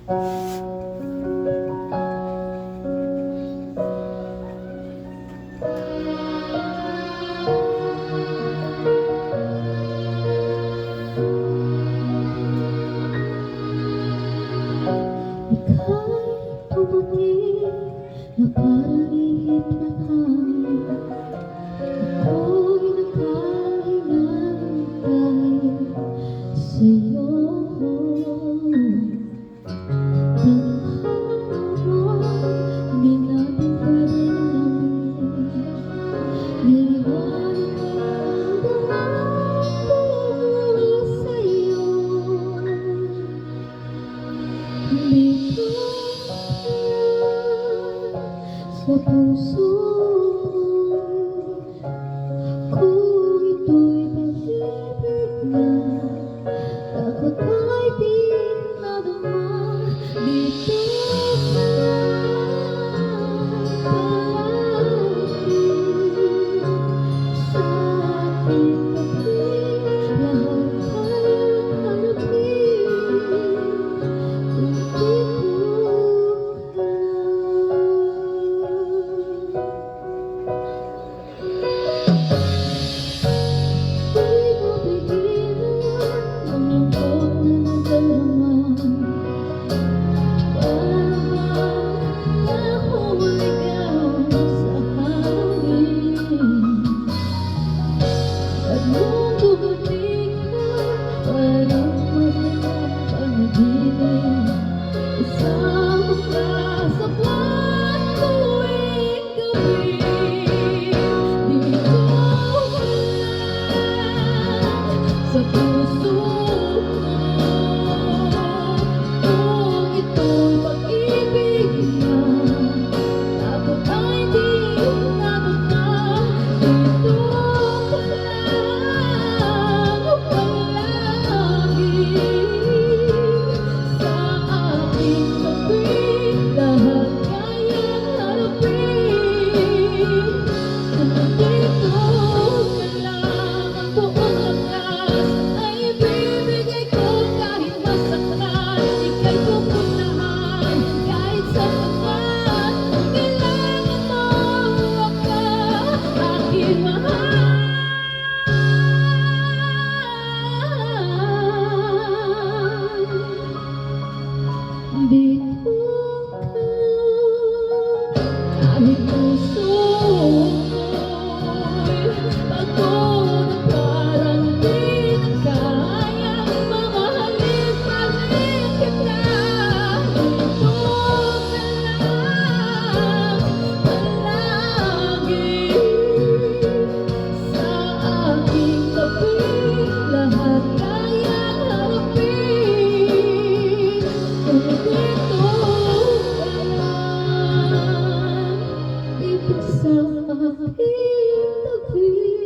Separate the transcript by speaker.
Speaker 1: Na parang ihip ng hangin, ako'y nakahingang dahil sa'yo. Tadhana mo, hindi natin pwedeng alamin. Niliwanag ang lahat ko sa'yo. Dito sa puso kung ito'y pag-ibig na, takot ay di nadama. Dito ka palagi sa aking tabi, lahat kayang harapin kung dito ka sa puso ko, kung ito'y pag-ibig na, takot ay di nadama. Dito ka lang palagi sa aking tabi, lahat kayang harapin. Nandito ka lang, ang buong lakas ay ibibigay ko kahit masaktan. Ika'y pupuntahan kahit sa pagkat. Kailangan mo ako, aking mahal. Dito ka kahit puso ko'y pagod at parang di na kayang mamahalin pa rin kita. Dito ka lang palagi sa aking tabi, lahat kayang harapin kung dito ka lang, ibig sa aking tabi.